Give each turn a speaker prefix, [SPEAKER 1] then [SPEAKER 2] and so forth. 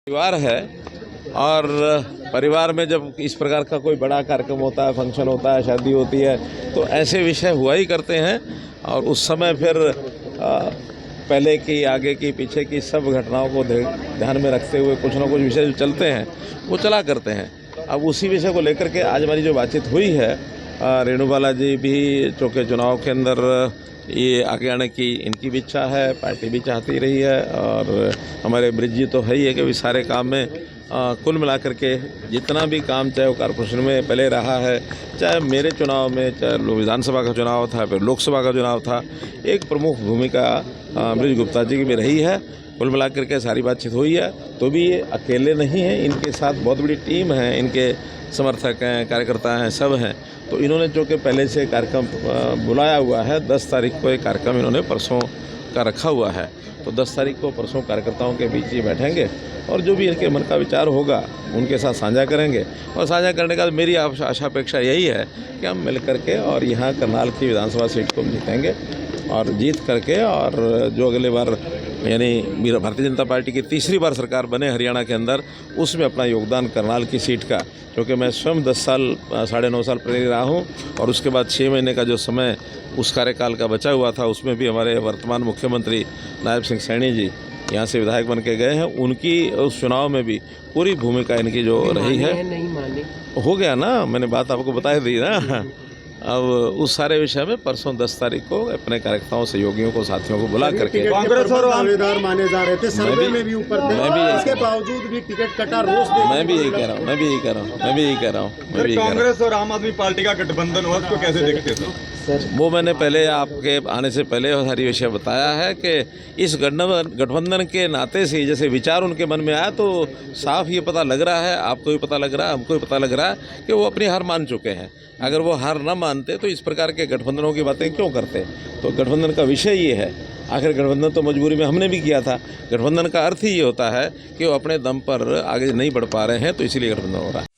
[SPEAKER 1] परिवार है और परिवार में जब इस प्रकार का कोई बड़ा कार्यक्रम होता है, फंक्शन होता है, शादी होती है, तो ऐसे विषय हुआ ही करते हैं। और उस समय फिर पहले की, आगे की, पीछे की सब घटनाओं को ध्यान में रखते हुए कुछ ना कुछ विषय जो चलते हैं वो चला करते हैं। अब उसी विषय को लेकर के आज हमारी जो बातचीत हुई है, रेणुबाला जी भी चूँकि चुनाव के अंदर ये आगे आने की इनकी भी इच्छा है, पार्टी भी चाहती रही है, और हमारे ब्रिज जी तो है ही है कि सारे काम में कुल मिलाकर के जितना भी काम, चाहे वो कॉर्पोरेशन में पहले रहा है, चाहे मेरे चुनाव में, चाहे विधानसभा का चुनाव था, फिर लोकसभा का चुनाव था, एक प्रमुख भूमिका ब्रिज गुप्ता जी की भी रही है। कुल मिलाकर के सारी बातचीत हुई है। तो भी ये अकेले नहीं हैं, इनके साथ बहुत बड़ी टीम है, इनके समर्थक हैं, कार्यकर्ता हैं, सब हैं। तो इन्होंने जो कि पहले से कार्यक्रम बुलाया हुआ है, 10 तारीख को एक कार्यक्रम इन्होंने परसों का रखा हुआ है। तो 10 तारीख को परसों कार्यकर्ताओं के बीच ही बैठेंगे और जो भी इनके मन का विचार होगा उनके साथ साझा करेंगे। और साझा करने का मेरी आशा अपेक्षा यही है कि हम मिल करके और यहाँ करनाल की विधानसभा सीट को जीतेंगे, और जीत करके और जो अगले बार यानी भारतीय जनता पार्टी की तीसरी बार सरकार बने हरियाणा के अंदर, उसमें अपना योगदान करनाल की सीट का, क्योंकि मैं स्वयं 10 साल 9.5 साल पहले रहा हूँ, और उसके बाद 6 महीने का जो समय उस कार्यकाल का बचा हुआ था, उसमें भी हमारे वर्तमान मुख्यमंत्री नायब सिंह सैनी जी यहाँ से विधायक बन के गए हैं। उनकी उस चुनाव में भी पूरी भूमिका इनकी जो रही है।
[SPEAKER 2] नहीं माने
[SPEAKER 1] हो गया ना, मैंने बात आपको बता दी ना। अब उस सारे विषय में परसों 10 तारीख को अपने कार्यकर्ताओं, सहयोगियों को, साथियों को बुला करके,
[SPEAKER 3] कांग्रेस और दावेदार माने जा रहे थे, सर्वे में भी ऊपर थे, इसके बावजूद भी टिकट कटा, रोज
[SPEAKER 1] मैं भी यही कह रहा हूँ।
[SPEAKER 4] कांग्रेस और आम आदमी पार्टी का गठबंधन हुआ, उसको कैसे देखते थे?
[SPEAKER 1] वो मैंने पहले आपके आने से पहले सारी विषय बताया है कि इस गठबंधन के नाते से जैसे विचार उनके मन में आया, तो साफ ये पता लग रहा है, आपको भी पता लग रहा है, हमको भी पता लग रहा है कि वो अपनी हार मान चुके हैं। अगर वो हार न मानते तो इस प्रकार के गठबंधनों की बातें क्यों करते? तो गठबंधन का विषय ये है, आखिर गठबंधन तो मजबूरी में हमने भी किया था। गठबंधन का अर्थ ही ये होता है कि वो अपने दम पर आगे नहीं बढ़ पा रहे हैं, तो इसीलिए गठबंधन हो रहा है।